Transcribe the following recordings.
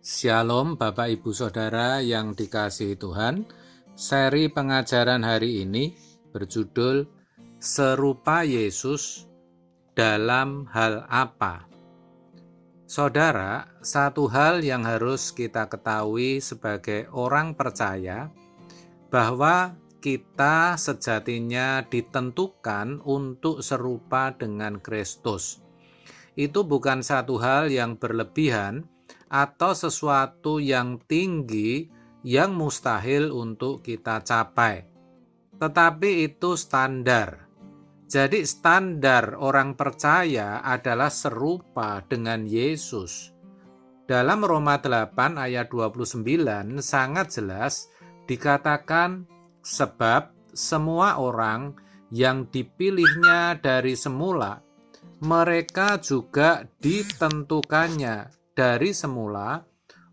Shalom Bapak Ibu Saudara yang dikasihi Tuhan. Seri pengajaran hari ini berjudul Serupa Yesus dalam hal apa? Saudara, satu hal yang harus kita ketahui sebagai orang percaya bahwa kita sejatinya ditentukan untuk serupa dengan Kristus. Itu bukan satu hal yang berlebihan atau sesuatu yang tinggi yang mustahil untuk kita capai. Tetapi itu standar. Jadi standar orang percaya adalah serupa dengan Yesus. Dalam Roma 8 ayat 29 sangat jelas dikatakan, sebab semua orang yang dipilihnya dari semula, mereka juga ditentukannya dari semula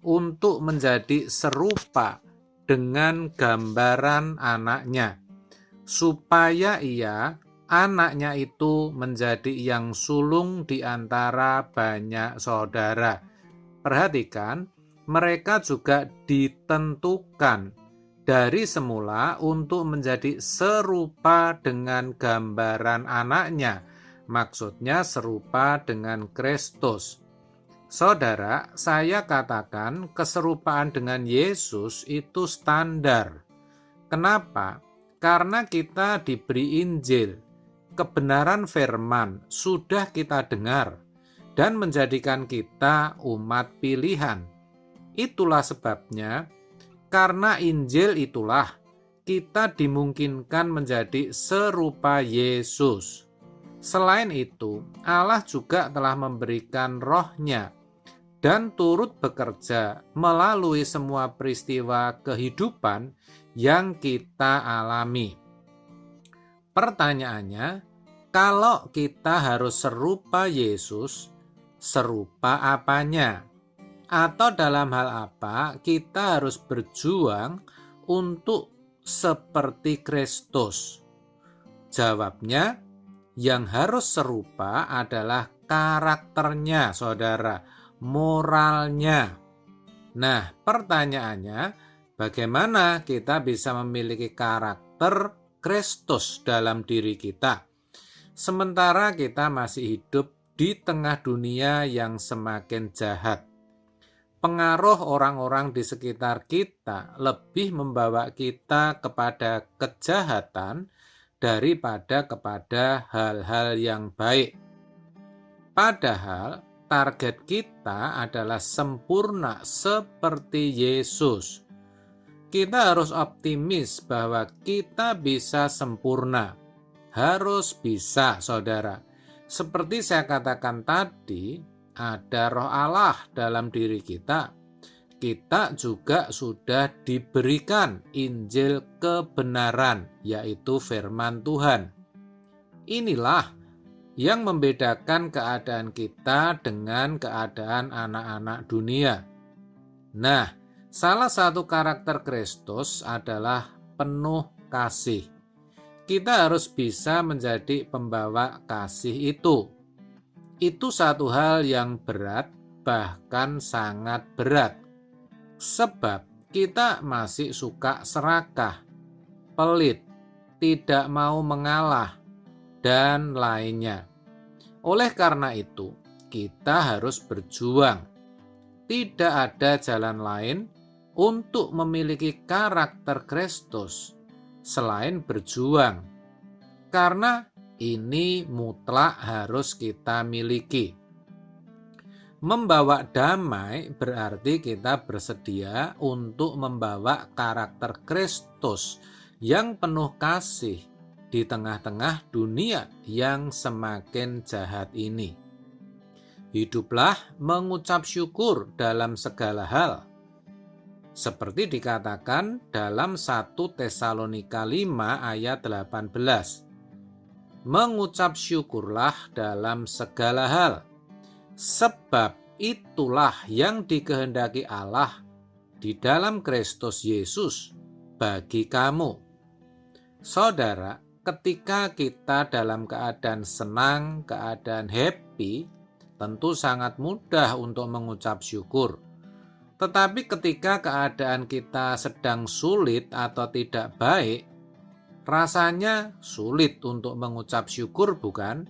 untuk menjadi serupa dengan gambaran anaknya, supaya anaknya itu menjadi yang sulung di antara banyak saudara. Perhatikan, mereka juga ditentukan dari semula untuk menjadi serupa dengan gambaran anaknya, maksudnya serupa dengan Kristus. Saudara, saya katakan keserupaan dengan Yesus itu standar. Kenapa? Karena kita diberi Injil, kebenaran firman sudah kita dengar dan menjadikan kita umat pilihan. Itulah sebabnya, karena Injil itulah kita dimungkinkan menjadi serupa Yesus. Selain itu, Allah juga telah memberikan Roh-Nya dan turut bekerja melalui semua peristiwa kehidupan yang kita alami. Pertanyaannya, kalau kita harus serupa Yesus, serupa apanya? Atau dalam hal apa kita harus berjuang untuk seperti Kristus? Jawabnya, yang harus serupa adalah karakternya, saudara, moralnya. Nah, pertanyaannya, bagaimana kita bisa memiliki karakter Kristus dalam diri kita, sementara kita masih hidup di tengah dunia yang semakin jahat? Pengaruh orang-orang di sekitar kita lebih membawa kita kepada kejahatan daripada kepada hal-hal yang baik. Padahal target kita adalah sempurna seperti Yesus. Kita harus optimis bahwa kita bisa sempurna. Harus bisa, saudara. Seperti saya katakan tadi, ada Roh Allah dalam diri kita. Kita juga sudah diberikan Injil kebenaran, yaitu firman Tuhan. Inilah yang membedakan keadaan kita dengan keadaan anak-anak dunia. Nah, salah satu karakter Kristus adalah penuh kasih. Kita harus bisa menjadi pembawa kasih itu. Itu satu hal yang berat, bahkan sangat berat. Sebab kita masih suka serakah, pelit, tidak mau mengalah, dan lainnya. Oleh karena itu, kita harus berjuang. Tidak ada jalan lain untuk memiliki karakter Kristus selain berjuang, karena ini mutlak harus kita miliki. Membawa damai berarti kita bersedia untuk membawa karakter Kristus yang penuh kasih di tengah-tengah dunia yang semakin jahat ini. Hiduplah mengucap syukur dalam segala hal. Seperti dikatakan dalam 1 Tesalonika 5 ayat 18. Mengucap syukurlah dalam segala hal, sebab itulah yang dikehendaki Allah di dalam Kristus Yesus bagi kamu. Saudara, ketika kita dalam keadaan senang, keadaan happy, tentu sangat mudah untuk mengucap syukur. Tetapi ketika keadaan kita sedang sulit atau tidak baik, rasanya sulit untuk mengucap syukur, bukan?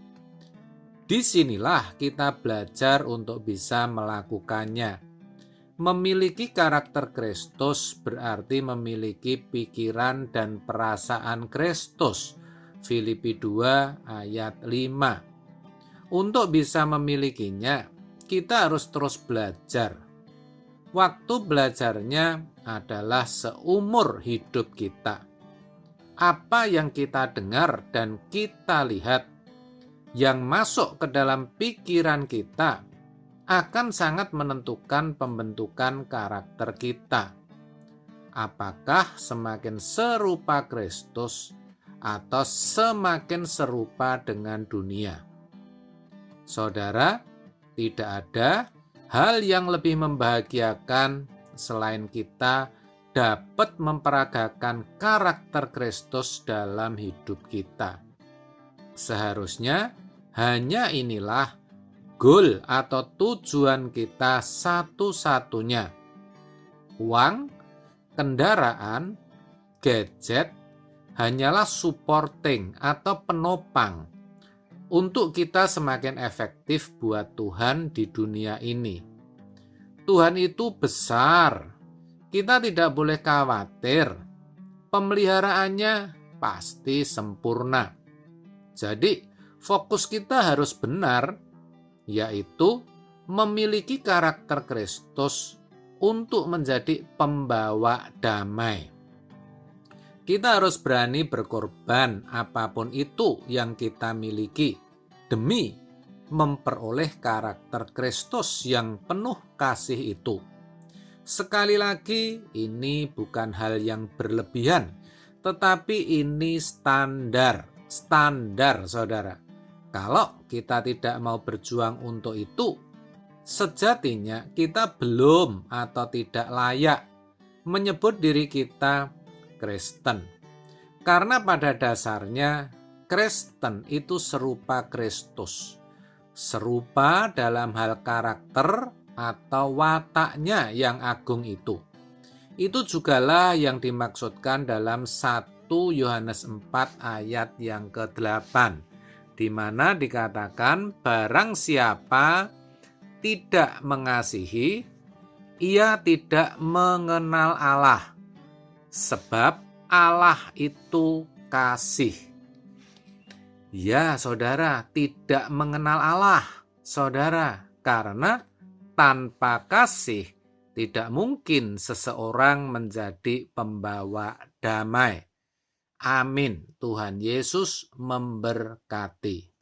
Disinilah kita belajar untuk bisa melakukannya. Memiliki karakter Kristus berarti memiliki pikiran dan perasaan Kristus. Filipi 2 ayat 5. Untuk bisa memilikinya, kita harus terus belajar. Waktu belajarnya adalah seumur hidup kita. Apa yang kita dengar dan kita lihat, yang masuk ke dalam pikiran kita, akan sangat menentukan pembentukan karakter kita. Apakah semakin serupa Kristus atau semakin serupa dengan dunia? Saudara, tidak ada hal yang lebih membahagiakan selain kita dapat memperagakan karakter Kristus dalam hidup kita. Seharusnya hanya inilah goal atau tujuan kita satu-satunya. Uang, kendaraan, gadget hanyalah supporting atau penopang untuk kita semakin efektif buat Tuhan di dunia ini. Tuhan itu besar, kita tidak boleh khawatir. Pemeliharaannya pasti sempurna. Jadi, fokus kita harus benar, yaitu memiliki karakter Kristus untuk menjadi pembawa damai. Kita harus berani berkorban apapun itu yang kita miliki demi memperoleh karakter Kristus yang penuh kasih itu. Sekali lagi, ini bukan hal yang berlebihan, tetapi ini standar, saudara. Kalau kita tidak mau berjuang untuk itu, sejatinya kita belum atau tidak layak menyebut diri kita Kristen. Karena pada dasarnya Kristen itu serupa Kristus. Serupa dalam hal karakter atau wataknya yang agung itu. Itu jugalah yang dimaksudkan dalam 1 Yohanes 4 ayat yang ke-8. Di mana dikatakan barang siapa tidak mengasihi, ia tidak mengenal Allah, sebab Allah itu kasih. Ya, saudara, tidak mengenal Allah, saudara, karena tanpa kasih tidak mungkin seseorang menjadi pembawa damai. Amin. Tuhan Yesus memberkati.